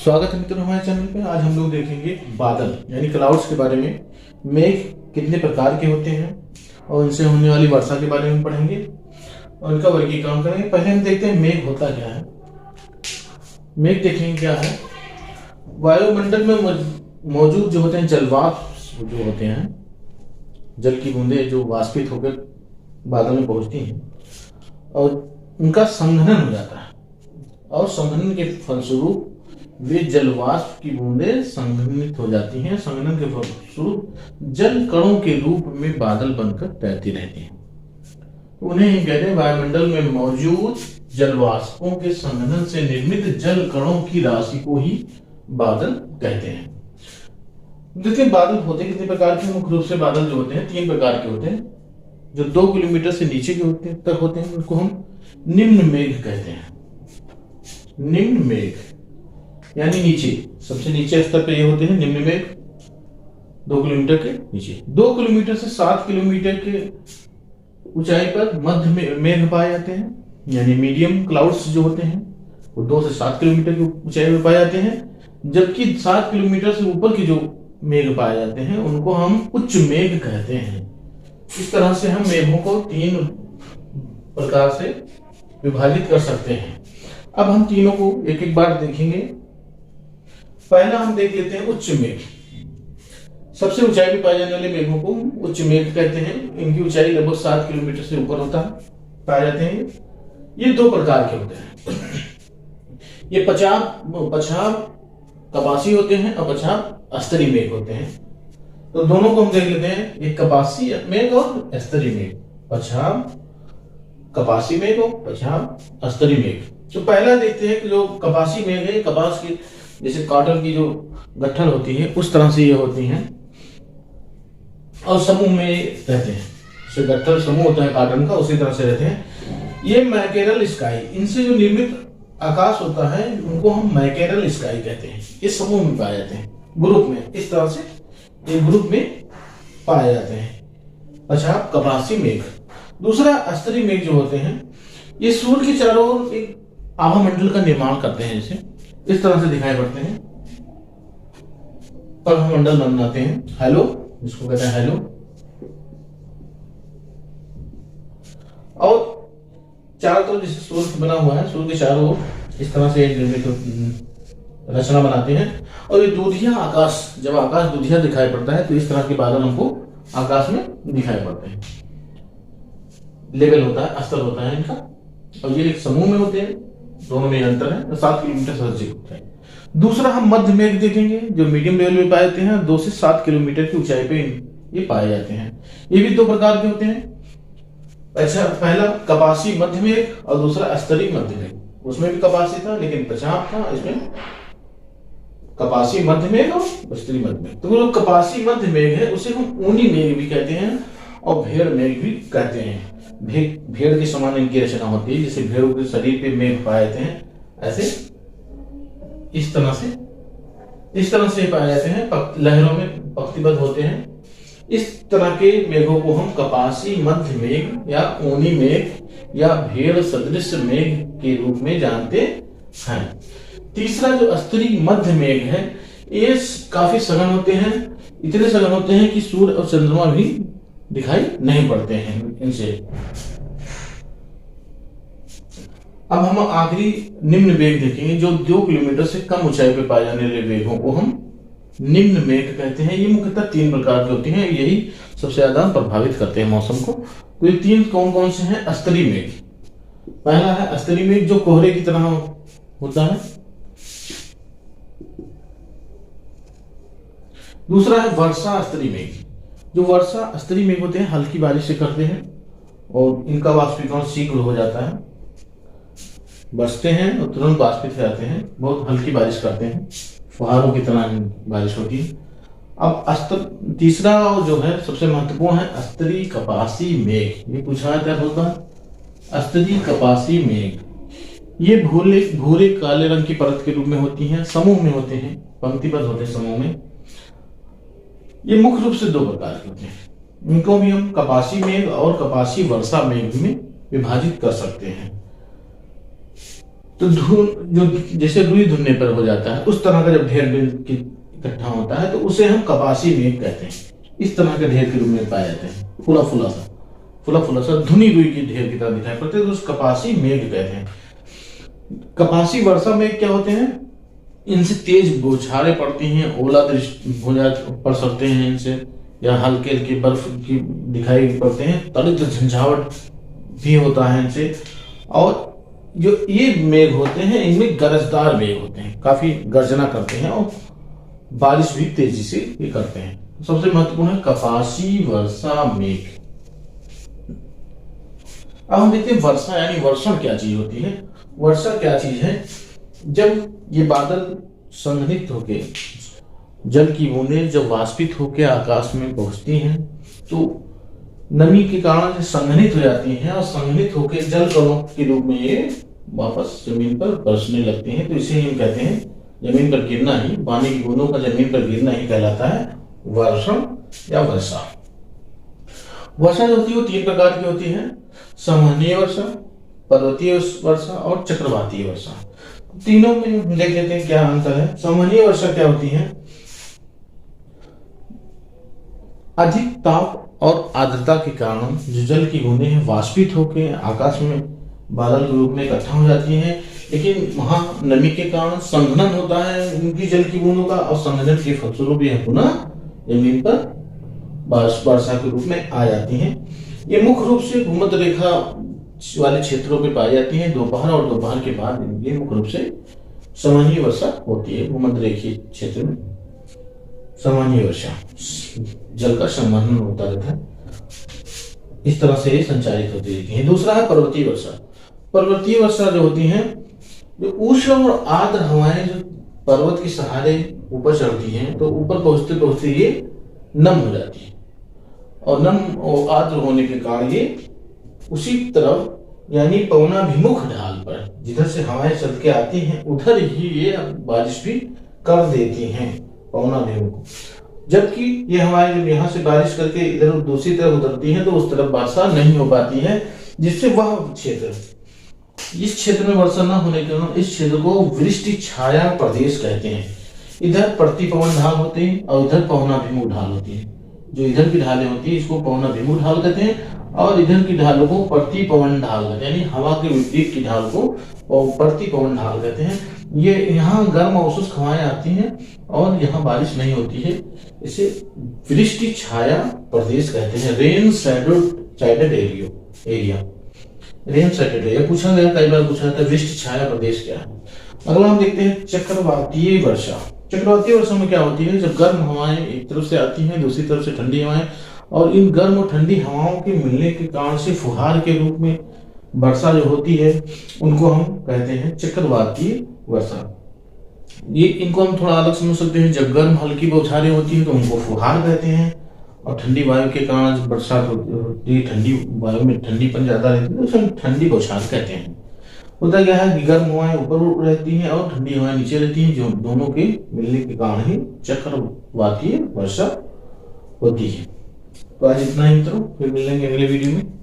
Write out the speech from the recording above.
स्वागत है मित्रों हमारे चैनल पे। आज हम लोग देखेंगे बादल यानी क्लाउड्स के बारे में। मेघ कितने प्रकार के होते हैं और इनसे होने वाली वर्षा के बारे में पढ़ेंगे और इनका वर्गीकरण करेंगे। पहले हम देखते हैं मेघ होता क्या है। मेघ देखेंगे क्या है। वायुमंडल में मौजूद जो होते हैं जलवाष्प जो होते हैं, जल की बूंदें जो वाष्पित होकर बादल में पहुंचती हैं और उनका संघनन हो जाता है और संघनन के फलस्वरूप वे जलवाष्प की बूंदें संघनित हो जाती हैं। संघनन के फलस्वरूप जल कणों के रूप में बादल बनकर तैरती रहती हैं। उन्हें ही कहते हैं वायुमंडल में मौजूद जलवाष्पों के संघनन से निर्मित जल कणों की राशि को ही बादल कहते हैं। देखिए बादल होते कितने प्रकार के। मुख्य रूप से बादल जो होते हैं 3 प्रकार के होते हैं। जो 2 किलोमीटर से नीचे के होते हैं उनको हम निम्न मेघ कहते हैं। निम्न मेघ यानी नीचे, सबसे नीचे स्तर पे ये होते हैं निम्न मेघ। 2 किलोमीटर के नीचे, 2 किलोमीटर से 7 किलोमीटर के ऊंचाई पर मध्य मेघ पाए जाते हैं यानी मीडियम क्लाउड्स जो होते हैं वो 2 से 7 किलोमीटर की ऊंचाई में पाए जाते हैं। जबकि 7 किलोमीटर से ऊपर की जो मेघ पाए जाते हैं उनको हम उच्च मेघ कहते हैं। इस तरह से हम मेघों को 3 प्रकार से विभाजित कर सकते हैं। अब हम तीनों को एक एक बार देखेंगे। पहला हम देख लेते हैं उच्च मेघ। सबसे ऊंचाई पे पाए जाने वाले मेघों को उच्च मेघ कहते हैं। इनकी ऊंचाई लगभग 7 किलोमीटर से ऊपर होता है, पाए जाते हैं। ये 2 प्रकार के होते हैं। ये पछाड़ कपासी होते हैं और पछाड़ स्तरीय मेघ होते हैं। तो दोनों को हम देख लेते हैं, एक कपासी मेघ और स्तरीय मेघ। पछाड़ कपासी मेघ और पछाड़ स्तरीय मेघ। तो पहला देखते हैं कि जो कपासी मेघ है, कपास की जैसे कॉटन की जो गट्ठल होती है उस तरह से ये होती हैं और समूह में रहते हैं। जैसे गट्ठल समूह होता है कॉटन का, उसी तरह से रहते हैं। ये मैकेरल स्काई, इनसे जो निर्मित आकाश होता है उनको हम मैकेरल स्काई कहते हैं। इस समूह में पाए जाते हैं, ग्रुप में, इस तरह से ये ग्रुप में पाए जाते हैं। अच्छा, कपासी मेघ। दूसरा स्तरीय मेघ जो होते हैं ये सूर्य के चारों ओर एक आभा मंडल का निर्माण करते हैं। जैसे इस तरह से दिखाई पड़ते हैं, आभा मंडल बनाते हैं, हेलो जिसको कहते हैं हेलो। और चारों तरफ जैसे सूर्य बना हुआ है, सूर्य के चारों ओर इस तरह से रचना बनाते हैं। और ये दूधिया आकाश, जब आकाश दूधिया दिखाई पड़ता है तो इस तरह के बादल हमको आकाश में दिखाई पड़ते हैं। लेवल होता है, स्तर होता है इनका। और ये एक समूह में होते हैं, दोनों में अंतर है। 7 किलोमीटर से अधिक होता है। दूसरा हम मध्य मेघ देखेंगे जो मीडियम लेवल में पाए जाते हैं। 2 से 7 किलोमीटर की ऊंचाई पे ये पाए जाते हैं। ये भी 2 प्रकार के होते हैं। अच्छा, पहला कपासी मध्य मेघ और दूसरा स्तरीय मध्य मेघ। उसमें भी कपासी था लेकिन पछाड़ था, इसमें कपासी मध्य मेघ और स्तरीय मध्य मेघ। तो जो कपासी मध्य मेघ है उसे हम ऊनी मेघ भी कहते हैं और भेड़ मेघ भी कहते हैं। भेड़ के समान इनकी रचना होती है, जैसे भेड़ों के शरीर पे मेघ पाए जाते हैं, ऐसे इस तरह से पाए जाते हैं, लहरों में पंक्तिबद्ध होते हैं। इस तरह के मेघों को हम कपासी मध्य मेघ या ऊनी मेघ या भेड़ सदृश मेघ के रूप में जानते हैं। तीसरा जो स्तरीय मध्य मेघ है ये काफी सघन होते हैं। इतने सघन होते हैं कि सूर्य और चंद्रमा भी दिखाई नहीं पड़ते हैं इनसे। अब हम आखिरी निम्न मेघ देखेंगे जो 2 किलोमीटर से कम ऊंचाई पर पाए जाने वाले मेघों को हम निम्न मेघ कहते हैं। ये मुख्यतः 3 प्रकार के होते हैं, यही सबसे ज्यादा प्रभावित करते हैं मौसम को। तो ये 3 कौन कौन से हैं। स्तरीय मेघ, पहला है स्तरीय मेघ जो कोहरे की तरह होता है। दूसरा है वर्षा स्तरीय मेघ। जो वर्षा स्तरीय मेघ होते हैं हल्की बारिश से करते हैं और इनका वाष्पीकरण शीघ्र हो जाता है, बरसते हैं और तुरंत वाष्पित हो जाते हैं, बहुत हल्की बारिश करते हैं, फुहारों की तरह बारिश होती है। अब तीसरा जो है सबसे महत्वपूर्ण है स्तरीय कपासी मेघ। ये पूछा जाता है होता स्तरीय कपासी मेघ। ये भूरे काले रंग की परत के रूप में होती हैं, समूह में होते हैं, पंक्तिबद्ध होते हैं समूह में। ये मुख्य रूप से 2 प्रकार के होते हैं। इनको भी हम कपासी मेघ और कपासी वर्षा मेघ में विभाजित कर सकते हैं। तो जो जैसे रुई धुनने पर हो जाता है उस तरह का जब ढेर इकट्ठा होता है तो उसे हम कपासी मेघ कहते हैं। इस तरह के ढेर के रूप में पाए जाते हैं, फुला फुला सा धुनी रुई की ढेर की तरह दिखाई पड़ते हैं, तो उस कपासी मेघ कहते हैं। कपासी वर्षा मेघ क्या होते हैं? इनसे तेज बौछारें पड़ती हैं, ओलादृष्टि पड़ सकते हैं इनसे, या हल्के हल्के बर्फ की दिखाई पड़ते हैं, तड़ित झंझावट भी होता है इनसे। और जो ये मेघ होते हैं इनमें गरजदार मेघ होते हैं, काफी गर्जना करते हैं और बारिश भी तेजी से ये करते हैं। सबसे महत्वपूर्ण है कपासी वर्षा मेघ। अब हम देखते हैं वर्षा यानी वर्षण क्या चीज होती है। वर्षा क्या चीज है? जब ये बादल संघनित होके जल की बूंदें जब वाष्पित होकर आकाश में पहुंचती हैं तो नमी के कारण से संघनित हो जाती हैं और संघनित होकर जल कणों के रूप में ये वापस जमीन पर बरसने लगते हैं। तो इसे हम कहते हैं, जमीन पर गिरना ही, पानी की बूंदों का जमीन पर गिरना ही कहलाता है वर्षण या वर्षा। वर्षा जो होती है वो 3 प्रकार की होती है, संवहनीय वर्षा, पर्वतीय वर्षा और चक्रवातीय वर्षा। तीनों में देख लेते हैं क्या अंतर है। संवहनीय वर्षा क्या होती है? अधिक ताप और आर्द्रता के कारण जो जल की बूंदें हैं वाष्पित होकर आकाश में बादल के रूप में इकट्ठा हो जाती हैं, लेकिन वहां नमी के कारण संघनन होता है उनकी जल की बूंदों का, और संघनन के फलस्वरूप यह पुनः जमीन पर वर्षा के रूप में आ जाती हैं। ये मुख्य रूप से भूमध्य रेखा वाले क्षेत्रों में पाई जाती हैं। दोपहर और दोपहर के बाद ये मुख्य रूप से संवहनीय वर्षा होती है। भूमध्य रेखीय क्षेत्र में संवहनीय वर्षा, जल का संवहन होता रहता है, इस तरह से संचारित होती रहती है। दूसरा है पर्वतीय वर्षा। पर्वतीय वर्षा जो होती है, जो उष्ण और आर्द्र हवाएं जो पर्वत के सहारे ऊपर चढ़ती हैं तो ऊपर पहुंचते पहुंचते ये नम हो जाती है, और नम और आर्द्र होने के कारण ये उसी तरफ यानी पवनाभिमुख ढाल पर जिधर से हवाएं चल के आती हैं उधर ही ये बारिश भी कर देती हैं, पवनाभिमुख। जबकि ये हवाएं जब यहाँ से बारिश करके इधर दूसरी तरफ उतरती हैं तो उस तरफ वर्षा नहीं हो पाती है, जिससे वह क्षेत्र, इस क्षेत्र में वर्षा न होने के कारण इस क्षेत्र को वृष्टि छाया प्रदेश कहते हैं। इधर प्रतिपवन ढाल होती है और इधर पवनाभिमुख ढाल होती है। जो इधर की ढालें होती है इसको पवनाभिमुख ढाल कहते हैं, और इधर की ढालों को प्रतिपवन ढाल कहते हैं, यानी हवा के विपरीत की ढाल को प्रतिपवन ढाल कहते हैं। ये यहाँ गर्म और शुष्क हवाएं आती हैं और यहाँ बारिश नहीं होती है, इसे वृष्टि छाया प्रदेश कहते हैं। Rain shadowed area, rain shadowed area पूछा गया, कई बार पूछा जाता है वृष्टि छाया प्रदेश क्या है। अगला हम देखते हैं चक्रवातीय वर्षा। चक्रवातीय वर्षा में क्या होती है? जब गर्म हवाएं एक तरफ से आती हैं, दूसरी तरफ से ठंडी हवाएं, और इन गर्म और ठंडी हवाओं के मिलने के कारण से फुहार के रूप में वर्षा जो होती है उनको हम कहते हैं चक्रवातीय वर्षा। ये इनको हम थोड़ा अलग समझ सकते हैं। जब गर्म हल्की बौछारें होती हैं तो उनको फुहार कहते हैं, और ठंडी वायु के कारण जब बरसात होती है, ठंडी वायु में ठंडीपन ज्यादा रहती है तो उसे हम ठंडी बौछार कहते हैं। होता क्या है कि गर्म हवाएं ऊपर रहती हैं और ठंडी हवाएं नीचे रहती हैं, जो दोनों के मिलने के कारण ही चक्रवातीय वर्षा होती है। तो आज इतना ही मित्रों, फिर मिलेंगे अगले वीडियो में।